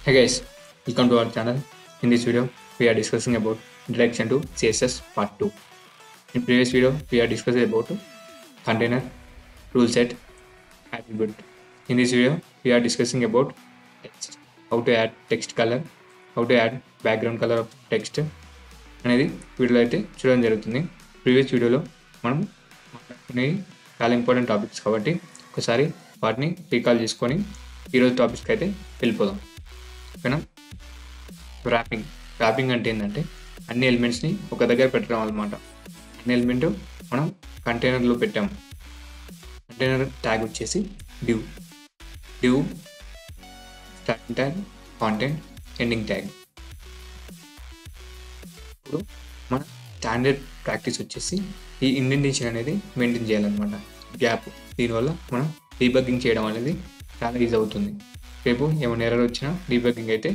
Hey guys, welcome to our channel. In this video, we are discussing about introduction to CSS part 2. In previous video, we are discussing about container, rule set, attribute. In this video, we are discussing about text, how to add text color, how to add background color of text అనేది వీడియోలో అయితే చూడడం జరుగుతుంది. Previous వీడియోలో మనం మాట్లాడుకునే చాలా important topics కాబట్టి ఒకసారి వాటిని రీకాల్ చేసుకొని ఈరోజు టాపిక్స్కి అయితే వెళ్ళిపోదాం. ఓకేనా? ర్యాపింగ్ అంటే ఏంటంటే అన్ని ఎలిమెంట్స్ని ఒక దగ్గర పెట్టడం అన్నమాట. అన్ని ఎలిమెంట్ మనం కంటైనర్లో పెట్టాము. కంటైనర్ ట్యాగ్ వచ్చేసి div starting tag, content, ending tag. ఇప్పుడు మన స్టాండర్డ్ ప్రాక్టీస్ వచ్చేసి ఈ ఇండెంటేషన్ అనేది మెయింటైన్ చేయాలన్నమాట. గ్యాప్, దీనివల్ల మనం డీబగ్గింగ్ చేయడం అనేది చాలా ఈజీ అవుతుంది. రేపు ఏమైనా ఎర్రర్ వచ్చినా డీబగ్గింగ్ అయితే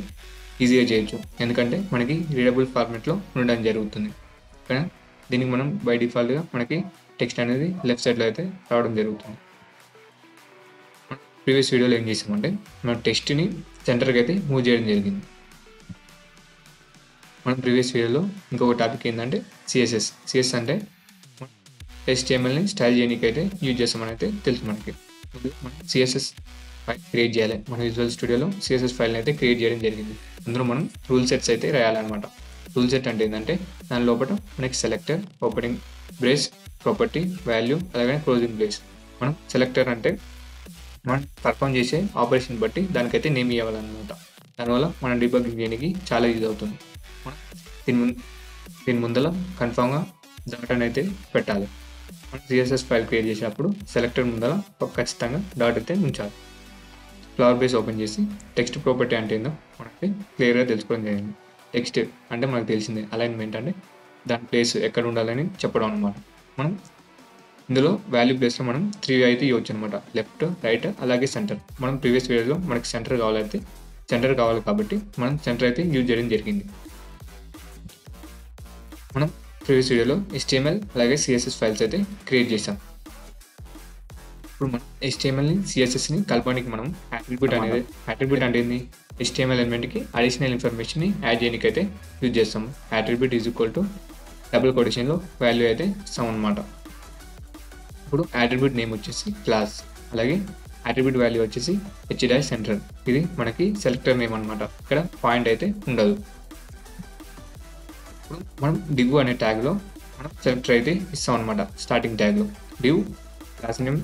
ఈజీగా చేయొచ్చు, ఎందుకంటే మనకి రీడబుల్ ఫార్మాట్లో ఉండడం జరుగుతుంది. కానీ దీనికి మనం బై డిఫాల్ట్గా మనకి టెక్స్ట్ అనేది లెఫ్ట్ సైడ్లో అయితే రావడం జరుగుతుంది. ప్రీవియస్ వీడియోలో ఏం చేసామంటే మనం టెక్స్ట్ని సెంటర్కి అయితే మూవ్ చేయడం జరిగింది. మనం ప్రీవియస్ వీడియోలో ఇంకొక టాపిక్ ఏంటంటే సిఎస్ఎస్ అంటే HTMLని స్టైల్ చేయడానికి అయితే యూజ్ చేస్తామని అయితే తెలుసు మనకి. మనం సిఎస్ఎస్ ఫైల్ క్రియేట్ చేయాలి. మన విజువల్ స్టూడియోలో సిఎస్ఎస్ ఫైల్ని అయితే క్రియేట్ చేయడం జరిగింది. అందులో మనం రూల్ సెట్స్ అయితే రాయాలన్నమాట. రూల్ సెట్ అంటే ఏంటంటే దాని లోపల మనకి selector, opening brace, property, value, అలాగే క్లోజింగ్ బ్రేస్. మనం సెలెక్టర్ అంటే మనం పర్ఫామ్ చేసే ఆపరేషన్ బట్టి దానికైతే నేమ్ ఇవ్వాలన్నమాట. దానివల్ల మనం డీబగ్గింగ్ చేయడానికి చాలా యూజ్ అవుతుంది. మనం దీని ముందర కన్ఫామ్గా డాట్ అయితే పెట్టాలి. మనం సిఎస్ఎస్ ఫైల్ క్రియేట్ చేసినప్పుడు సెలెక్టర్ ముందర ఖచ్చితంగా డాట్ అయితే ఉంచాలి. ఫ్లవర్ బేస్ ఓపెన్ చేసి టెక్స్ట్ ప్రాపర్టీ అంటే ఏందో మనకి క్లియర్గా తెలుసుకోవడం జరిగింది. టెక్స్ట్ అంటే మనకు తెలిసిందే, అలైన్మెంట్ అంటే దాని ప్లేస్ ఎక్కడ ఉండాలని చెప్పడం అనమాట. మనం ఇందులో వాల్యూ ప్లేస్లో మనం 3 అయితే ఇవ్వచ్చు అనమాట. లెఫ్ట్, రైట్, అలాగే సెంటర్. మనం ప్రీవియస్ వీడియోలో మనకి సెంటర్ కావాలి కాబట్టి మనం సెంటర్ అయితే యూజ్ చేయడం జరిగింది. మనం ప్రీవియస్ వీడియోలో HTML అలాగే CSS ఫైల్స్ అయితే క్రియేట్ చేసాం. ఇప్పుడు మనం HTMLని CSSని కలపడానికి మనం అట్రిబ్యూట్ అంటే ఏంది? HTML ఎలిమెంట్కి అడిషనల్ ఇన్ఫర్మేషన్ని యాడ్ చేయడానికి అయితే యూజ్ చేస్తాము. Attribute is equal to double కొటేషన్లో వాల్యూ అయితే ఇస్తాం అనమాట. ఇప్పుడు అట్రిబ్యూట్ నేమ్ వచ్చేసి క్లాస్, అలాగే అట్రిబ్యూట్ వాల్యూ వచ్చేసి h-center. ఇది మనకి సెలెక్టర్ నేమ్ అనమాట. ఇక్కడ పాయింట్ అయితే ఉండదు. ఇప్పుడు మనం div అనే ట్యాగ్లో మనం సెలెక్టర్ అయితే ఇస్తాం అనమాట. స్టార్టింగ్ ట్యాగ్లో div క్లాస్ నేమ్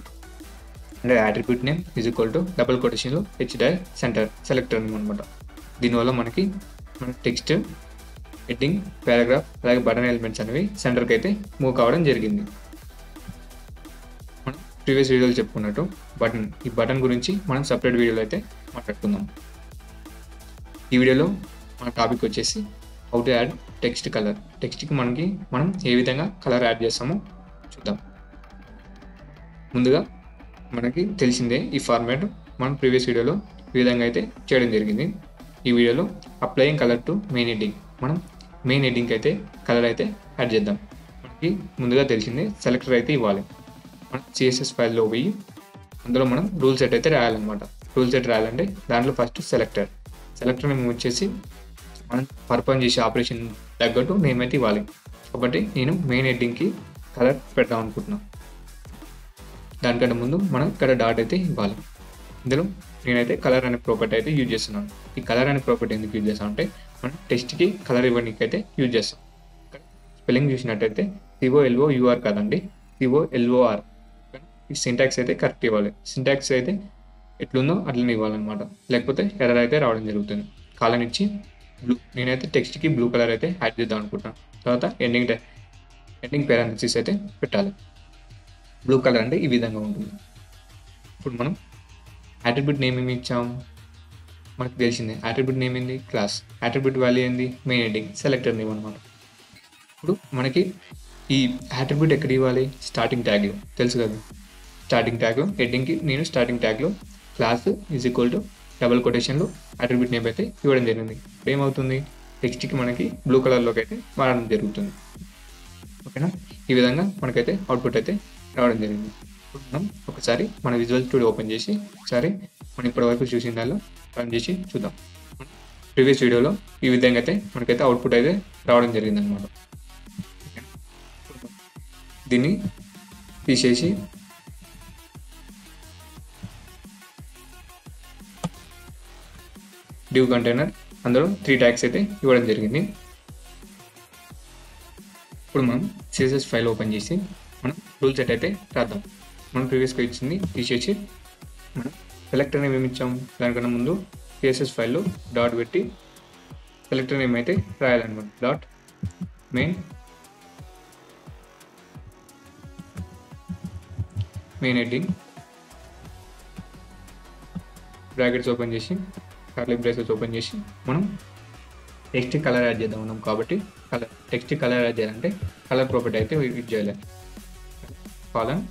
అంటే attribute name is equal to double కొటేషన్లో h-center సెలెక్టర్ నేమ్ అనమాట. దీనివల్ల మనకి మన టెక్స్ట్, హెడ్డింగ్, పారాగ్రాఫ్, అలాగే బటన్ ఎలిమెంట్స్ అనేవి సెంటర్కి అయితే మూవ్ కావడం జరిగింది. మనం ప్రీవియస్ వీడియోలో చెప్పుకున్నట్టు ఈ బటన్ గురించి మనం సపరేట్ వీడియోలో అయితే మాట్లాడుకుందాం. ఈ వీడియోలో మన టాపిక్ వచ్చేసి how to add text colour. టెక్స్ట్కి మనం ఏ విధంగా కలర్ యాడ్ చేస్తామో చూద్దాం. ముందుగా మనకి తెలిసిందే ఈ ఫార్మాట్ మనం ప్రీవియస్ వీడియోలో ఈ విధంగా అయితే చేయడం జరిగింది. ఈ వీడియోలో applying colour to main heading. మనం మెయిన్ హెడ్డింగ్కి అయితే కలర్ అయితే యాడ్ చేద్దాం. మనకి ముందుగా తెలిసిందే సెలెక్టర్ అయితే ఇవ్వాలి. మనం CSS ఫైల్లో పోయి అందులో మనం రూల్ సెట్ అయితే రాయాలన్నమాట. రూల్ సెట్ రాయాలంటే దాంట్లో ఫస్ట్ సెలెక్టర్ నేమ్ వచ్చేసి మనం పర్ఫామ్ చేసే ఆపరేషన్ తగ్గట్టు నేమ్ అయితే ఇవ్వాలి. కాబట్టి నేను మెయిన్ హెడ్డింగ్కి కలర్ పెడదాం అనుకుంటున్నాను. దానికంటే ముందు మనం ఇక్కడ డాట్ అయితే ఇవ్వాలి. ఇందులో నేనైతే కలర్ అనే ప్రాపర్టీ అయితే యూజ్ చేస్తున్నాను. ఈ కలర్ అనే ప్రాపర్టీ ఎందుకు యూజ్ చేస్తాం అంటే మనం టెక్స్ట్కి కలర్ ఇవ్వడానికి అయితే యూజ్ చేస్తాం. స్పెల్లింగ్ చూసినట్టయితే COLOUR కాదండి, COLOR. ఈ సింటాక్స్ అయితే కరెక్ట్ ఇవ్వాలి. సింటాక్స్ అయితే ఎట్లుందో అట్లనే ఇవ్వాలన్నమాట, లేకపోతే ఎర్రర్ అయితే రావడం జరుగుతుంది. కాలన్ ఇచ్చి బ్లూ, నేనైతే టెక్స్ట్కి బ్లూ కలర్ అయితే యాడ్ చేద్దాం అనుకుంటాను. తర్వాత ఎండింగ్ పారాంథసిస్ అయితే పెట్టాలి. బ్లూ కలర్ అంటే ఈ విధంగా ఉంటుంది. ఇప్పుడు మనం అట్రిబ్యూట్ నేమ్ ఏమి ఇచ్చాం? మనకు తెలిసిందే అట్రిబ్యూట్ నేమ్ ఏంది? క్లాస్. అట్రిబ్యూట్ వాల్యూ ఏంది? మెయిన్ హెడ్డింగ్, సెలెక్టర్ నేమ్ అనమాట. ఇప్పుడు మనకి ఈ అట్రిబ్యూట్ ఎక్కడ ఇవ్వాలి? స్టార్టింగ్ ట్యాగ్లో, తెలుసు కదా. స్టార్టింగ్ ట్యాగ్లో హెడ్డింగ్కి నేను స్టార్టింగ్ ట్యాగ్లో class is equal to double కొటేషన్లో అట్రిబ్యూట్ నేమ్ అయితే ఇవ్వడం జరిగింది. ఇప్పుడు ఏమవుతుంది? టెక్స్ట్కి మనకి బ్లూ కలర్లోకి అయితే మారడం జరుగుతుంది. ఓకేనా? ఈ విధంగా మనకైతే అవుట్పుట్ అయితే రావడం జరిగింది. ఇప్పుడు మనం ఒకసారి మన విజువల్ స్టూడియో ఓపెన్ చేసి ఒకసారి మనం ఇప్పటివరకు చూసిన దానిలో రన్ చేసి చూద్దాం. ప్రీవియస్ వీడియోలో ఈ విధంగా అయితే మనకైతే అవుట్పుట్ అయితే రావడం జరిగింది అనమాట. దీన్ని తీసేసి div కంటైనర్ అందులో 3 ట్యాగ్స్ అయితే ఇవ్వడం జరిగింది. ఇప్పుడు మనం CSS ఫైల్ ఓపెన్ చేసి మనం రూల్ సెట్ అయితే రాద్దాం. మనం ప్రీవియస్గా ఇచ్చింది తీసేసి మనం సెలెక్టర్ నేమ్ ఏమి ఇచ్చాము దానికన్నా ముందు CSS ఫైల్లో డాట్ పెట్టి సెలెక్టర్ నేమ్ అయితే రాయాలన్నమాట. Dot main heading brackets open చేసి కర్లీ బ్రేసెస్ ఓపెన్ చేసి మనం టెక్స్ట్ కలర్ యాడ్ చేద్దాం ఉన్నాం కాబట్టి టెక్స్ట్ కలర్ యాడ్ చేయాలంటే కలర్ ప్రాపర్టీ అయితే యూజ్ చేయాలి. కాలన్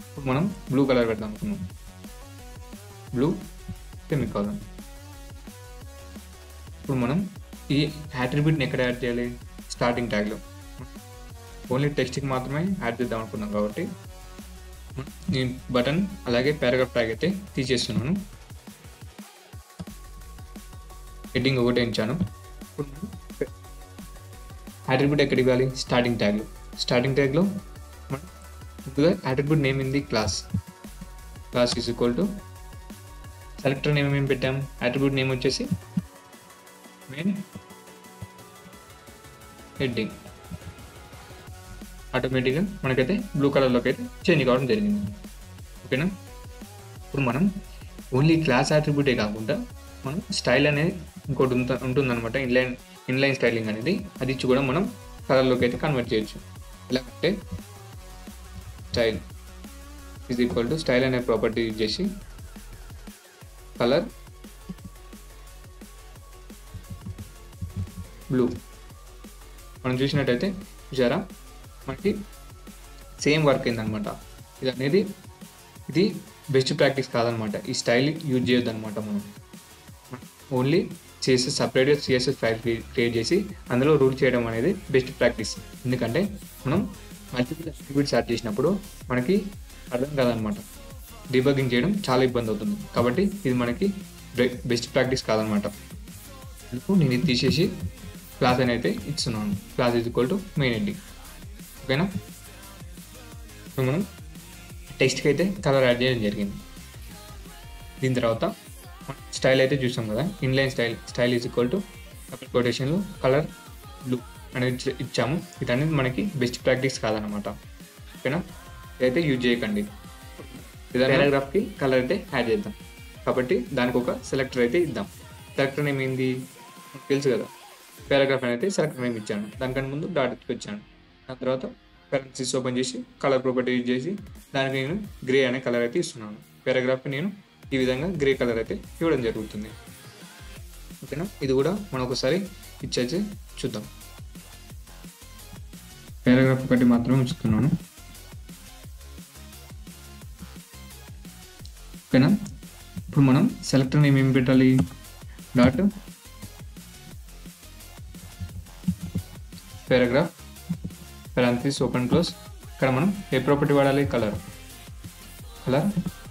ఇప్పుడు మనం బ్లూ కలర్ పెడదాం అనుకున్నాం. Blue semicolon. ఇప్పుడు మనం ఈ యాట్రిబ్యూట్ని ఎక్కడ యాడ్ చేయాలి? స్టార్టింగ్ ట్యాగ్లో. ఓన్లీ టెక్స్ట్కి మాత్రమే యాడ్ చేద్దాం అనుకున్నాం కాబట్టి నేను బటన్ అలాగే పారాగ్రాఫ్ ట్యాగ్ అయితే తీసేస్తున్నాను. హెడ్డింగ్ ఒకటే ఇచ్చాను. ఇప్పుడు యాట్రిబ్యూట్ ఎక్కడ ఇవ్వాలి? స్టార్టింగ్ ట్యాగ్లో. స్టార్టింగ్ ట్యాగ్లో మనం ముందుగా యాట్రిబ్యూట్ నేమ్ ఇంది class is equal to selector name ఏం పెట్టాం? యాట్రిబ్యూట్ నేమ్ వచ్చేసి మెయిన్ హెడ్డింగ్. ఆటోమేటిక్గా మనకైతే బ్లూ కలర్లోకి అయితే చేంజ్ కావడం జరిగింది. ఓకేనా? ఇప్పుడు మనం ఓన్లీ క్లాస్ యాట్రిబ్యూటే కాకుండా మనం స్టైల్ అనేది ఇంకోటి ఉంటుందన్నమాట. ఇన్లైన్ స్టైలింగ్ అనేది అది ఇచ్చి కూడా మనం కలర్లోకి అయితే కన్వర్ట్ చేయొచ్చు. ఎలా అంటే style is equal to style అనే ప్రాపర్టీ యూజ్ చేసి కలర్ బ్లూ మనం చూసినట్టయితే చూసారా మనకి సేమ్ వర్క్ అయిందనమాట. ఇది బెస్ట్ ప్రాక్టీస్ కాదనమాట. ఈ స్టైల్ యూజ్ చేయొద్దు అనమాట. మనం ఓన్లీ సపరేట్గా CSS ఫైల్ క్రియేట్ చేసి అందులో రూల్ చేయడం అనేది బెస్ట్ ప్రాక్టీస్. ఎందుకంటే మనం మల్టిపుల్ యాట్రిబ్యూట్స్ యాడ్ చేసినప్పుడు మనకి అర్థం కాదనమాట. డీబగ్గింగ్ చేయడం చాలా ఇబ్బంది అవుతుంది. కాబట్టి ఇది మనకి బెస్ట్ ప్రాక్టీస్ కాదనమాట. నేను ఇది తీసేసి క్లాస్ అని అయితే ఇస్తున్నాను. Class is equal to main heading. ఓకేనా? ఇప్పుడు మనం టెక్స్ట్కి అయితే కలర్ యాడ్ చేయడం జరిగింది. దీని తర్వాత స్టైల్ అయితే చూసాం కదా. Inline style is equal to double కొటేషన్లో కలర్ బ్లూ అనేది ఇచ్చాము. ఇది అనేది మనకి బెస్ట్ ప్రాక్టీస్ కాదనమాట. ఓకేనా? ఇదైతే యూజ్ చేయకండి. పారాగ్రాఫ్కి కలర్ అయితే యాడ్ చేద్దాం కాబట్టి దానికి ఒక సెలెక్టర్ అయితే ఇద్దాం. సెలెక్టర్ నేమ్ ఏంది తెలుసు కదా. పారాగ్రాఫ్ అయితే సెలెక్టర్ నేమ్ ఇచ్చాను. దానికన్నా ముందు డాట్ వచ్చాను. దాని తర్వాత కరెన్సీస్ ఓపెన్ చేసి కలర్ ప్రాపర్టీ యూజ్ చేసి దానికి నేను గ్రే అనే కలర్ అయితే ఇస్తున్నాను. పారాగ్రాఫ్కి నేను ఈ విధంగా గ్రే కలర్ అయితే ఇవ్వడం జరుగుతుంది. ఓకేనా? ఇది కూడా మనం ఒకసారి ఇచ్చేసి చూద్దాం. పారాగ్రాఫ్ ఒకటి మాత్రమే ఉంచుతున్నాను. ఓకేనా? ఇప్పుడు మనం సెలెక్టర్ నేమ్ ఏం పెట్టాలి? Dot paragraph parenthesis open close. ఇక్కడ మనం ఏ ప్రాపర్టీ వాడాలి? కలర్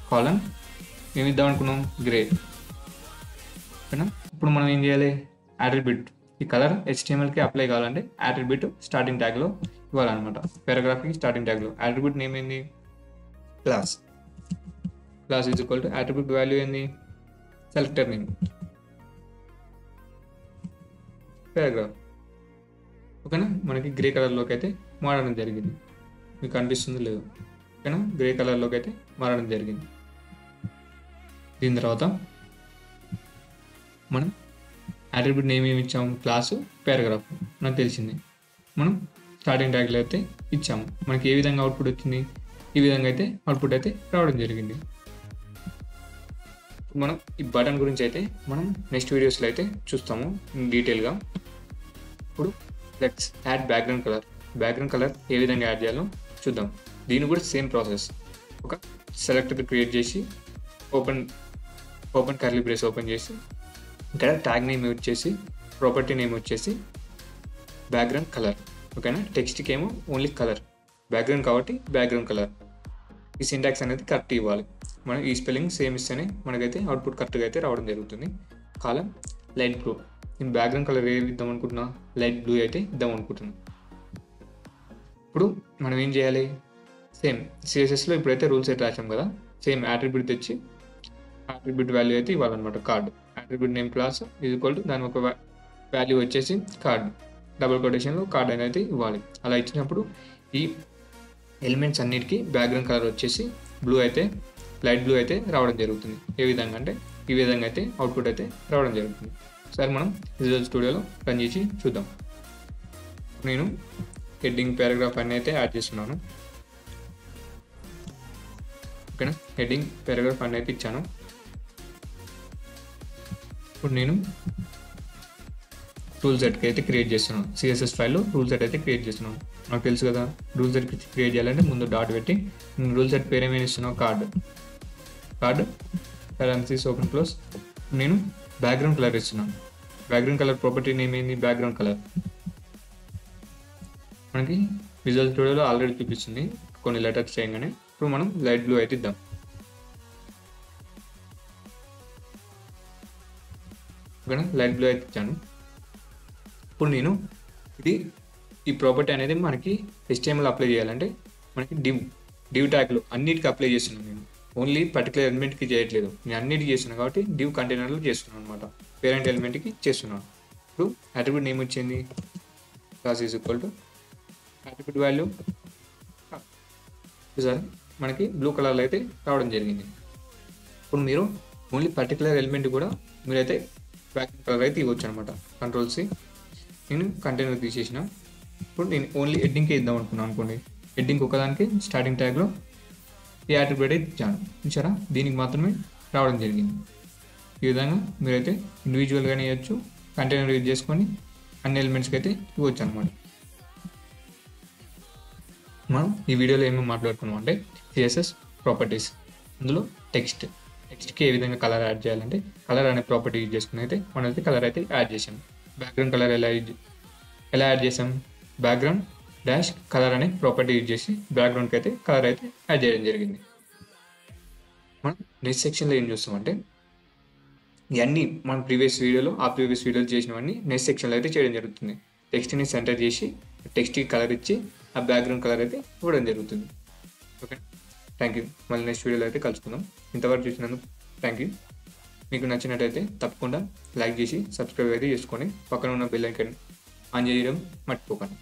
కాలన్ ఏమి ఇద్దాం అనుకున్నాం? గ్రే. ఓకేనా? ఇప్పుడు మనం ఏం చేయాలి? యాట్రిబ్యూట్ ఈ కలర్ HTMLకి అప్లై కావాలంటే యాట్రిబ్యూట్ స్టార్టింగ్ ట్యాగ్లో ఇవ్వాలన్నమాట. పారాగ్రాఫ్కి స్టార్టింగ్ ట్యాగ్లో యాట్రిబ్యూట్ నేమ్ ఏంది? Class is equal to attribute value ఏంది? Selector name paragraph. ఓకేనా? మనకి గ్రే కలర్లోకి అయితే మారడం జరిగింది. మీకు అనిపిస్తుంది లేదు? ఓకేనా? గ్రే కలర్లోకి అయితే మారడం జరిగింది. దీని తర్వాత మనం యాట్రిబ్యూట్ నేమ్ ఏమి ఇచ్చాము? క్లాసు పారాగ్రాఫ్ నాకు తెలిసింది. మనం స్టార్టింగ్ ట్యాగ్లో అయితే ఇచ్చాము. మనకి ఏ విధంగా అవుట్పుట్ వచ్చింది? ఈ విధంగా అయితే అవుట్పుట్ అయితే రావడం జరిగింది. మనం ఈ బటన్ గురించి అయితే మనం నెక్స్ట్ వీడియోస్లో అయితే చూస్తాము డీటెయిల్గా. ఇప్పుడు లెట్స్ యాడ్ బ్యాక్గ్రౌండ్ కలర్ ఏ విధంగా యాడ్ చేయాలో చూద్దాం. దీని కూడా సేమ్ ప్రాసెస్. ఒక సెలెక్టర్ క్రియేట్ చేసి ఓపెన్ కర్లీ బ్రేస్ ఓపెన్ చేసి ఇక్కడ ట్యాగ్ నేమ్ వచ్చేసి ప్రాపర్టీ నేమ్ వచ్చేసి బ్యాక్గ్రౌండ్ కలర్. ఓకేనా? టెక్స్ట్కి ఏమో ఓన్లీ కలర్, బ్యాక్గ్రౌండ్ కాబట్టి బ్యాక్గ్రౌండ్ కలర్. ఈ సింటాక్స్ అనేది కరెక్ట్ ఇవ్వాలి. మనం ఈ స్పెల్లింగ్ సేమ్ ఇస్తేనే మనకైతే అవుట్పుట్ కరెక్ట్గా అయితే రావడం జరుగుతుంది. కాలం లైట్ బ్లూ నేను బ్యాక్గ్రౌండ్ కలర్ ఏది ఇద్దాం అనుకుంటున్నా, లైట్ బ్లూ అయితే ఇద్దాం అనుకుంటున్నాను. ఇప్పుడు మనం ఏం చేయాలి, సేమ్ సిఎస్ఎస్లో ఇప్పుడైతే రూల్ సెట్ రాసాం కదా, సేమ్ యాట్రిబ్యూట్ తెచ్చి యాట్రిబ్యూట్ వాల్యూ అయితే ఇవ్వాలన్నమాట. Card attribute name class is equal to దాని ఒక వాల్యూ వచ్చేసి కార్డ్, డబుల్ కొటేషన్లో కార్డ్ అనేది ఇవ్వాలి. అలా ఇచ్చినప్పుడు ఈ ఎలిమెంట్స్ అన్నిటికీ బ్యాక్గ్రౌండ్ కలర్ వచ్చేసి బ్లూ అయితే, లైట్ బ్లూ అయితే రావడం జరుగుతుంది. ఏ విధంగా అంటే ఈ విధంగా అయితే అవుట్పుట్ అయితే రావడం జరుగుతుంది. సరే మనం విజువల్ స్టూడియోలో రన్ చేసి చూద్దాం. నేను హెడ్డింగ్ పారాగ్రాఫ్ అన్నీ అయితే యాడ్ చేస్తున్నాను. ఓకేనా, హెడ్డింగ్ పారాగ్రాఫ్ అన్నీ అయితే ఇచ్చాను. ఇప్పుడు నేను రూల్ సెట్కి అయితే క్రియేట్ చేస్తున్నాను. సిఎస్ఎస్ ఫైల్లో రూల్ సెట్ అయితే క్రియేట్ చేస్తున్నాను. నాకు తెలుసు కదా, రూల్ సెట్ క్రియేట్ చేయాలంటే ముందు డాట్ పెట్టి రూల్ సెట్ పేరు ఏమైనా ఇస్తున్నావు, కార్డ్ పారాంథసిస్ ఓపెన్ క్లోజ్. నేను బ్యాక్గ్రౌండ్ కలర్ ఇస్తున్నాను. బ్యాక్గ్రౌండ్ కలర్ ప్రాపర్టీ నేమ్ ఏంది, బ్యాక్గ్రౌండ్ కలర్. మనకి విజువల్ స్టూడియోలో ఆల్రెడీ చూపిస్తుంది కొన్ని లెటర్స్ చేయగానే. ఇప్పుడు మనం లైట్ బ్లూ అయితే ఇద్దాం. ఓకేనా, లైట్ బ్లూ అయితే ఇచ్చాను. ఇప్పుడు నేను ఈ ప్రాపర్టీ అనేది మనకి HTML అప్లై చేయాలంటే మనకి డివ్ ట్యాగ్లో అన్నిటికీ అప్లై చేస్తున్నాను. నేను ఓన్లీ పర్టికులర్ ఎలిమెంట్కి చేయట్లేదు, నేను అన్నిటికీ చేస్తున్నాను కాబట్టి డివ్ కంటైనర్లో చేస్తున్నాను అనమాట. పేరెంట్ ఎలిమెంట్కి చేస్తున్నాను. ఇప్పుడు అట్రిబ్యూట్ నేమ్ వచ్చింది, class is equal to attribute value. Sir మనకి బ్లూ కలర్లో అయితే రావడం జరిగింది. ఇప్పుడు మీరు ఓన్లీ పర్టికులర్ ఎలిమెంట్ కూడా మీరైతే బ్యాక్గ్రౌండ్ కలర్ అయితే ఇవ్వచ్చు అనమాట. కంట్రోల్-C, నేను కంటైనర్ తీసేసిన. ఇప్పుడు నేను ఓన్లీ హెడ్డింగ్కే ఇద్దాం అనుకున్నాను అనుకోండి. హెడ్డింగ్ ఒకదానికి స్టార్టింగ్ ట్యాగ్లో ఈ అట్రిబ్యూట్ అయితే ఇచ్చాను, చూసారా, దీనికి మాత్రమే రావడం జరిగింది. ఈ విధంగా మీరైతే ఇండివిజువల్గానే ఇవ్వచ్చు, కంటైనర్ యూజ్ చేసుకొని అన్ని ఎలిమెంట్స్కి అయితే ఇవ్వచ్చు అనమాట. మనం ఈ వీడియోలో ఏమేమి మాట్లాడుకున్నాం అంటే సిఎస్ఎస్ ప్రాపర్టీస్, అందులో టెక్స్ట్కి ఏ విధంగా కలర్ యాడ్ చేయాలంటే కలర్ అనే ప్రాపర్టీ యూజ్ చేసుకుని అయితే మనమైతే కలర్ అయితే యాడ్ చేసాం. బ్యాక్గ్రౌండ్ కలర్ ఎలా యాడ్ చేసాం, బ్యాక్గ్రౌండ్ డాష్ కలర్ అనే ప్రాపర్టీ యూజ్ చేసి బ్యాక్గ్రౌండ్కి అయితే కలర్ అయితే యాడ్ చేయడం జరిగింది. మనం నెక్స్ట్ సెక్షన్లో ఏం చూస్తామంటే ఇవన్నీ మనం ప్రీవియస్ వీడియోలో చేసినవన్నీ నెక్స్ట్ సెక్షన్లో అయితే చేయడం జరుగుతుంది. టెక్స్ట్ని సెంటర్ చేసి టెక్స్ట్కి కలర్ ఇచ్చి ఆ బ్యాక్గ్రౌండ్ కలర్ అయితే ఇవ్వడం జరుగుతుంది. Okay, thank you. మళ్ళీ నెక్స్ట్ వీడియోలో అయితే కలుసుకుందాం. ఇంతవరకు చూసినందుకు థ్యాంక్ యూ. మీకు నచ్చినట్టయితే తప్పకుండా లైక్ చేసి సబ్స్క్రైబ్ అయితే చేసుకొని పక్కన ఉన్న బెల్ ఐకాన్ ఆన్ చేయడం మర్చిపోకండి.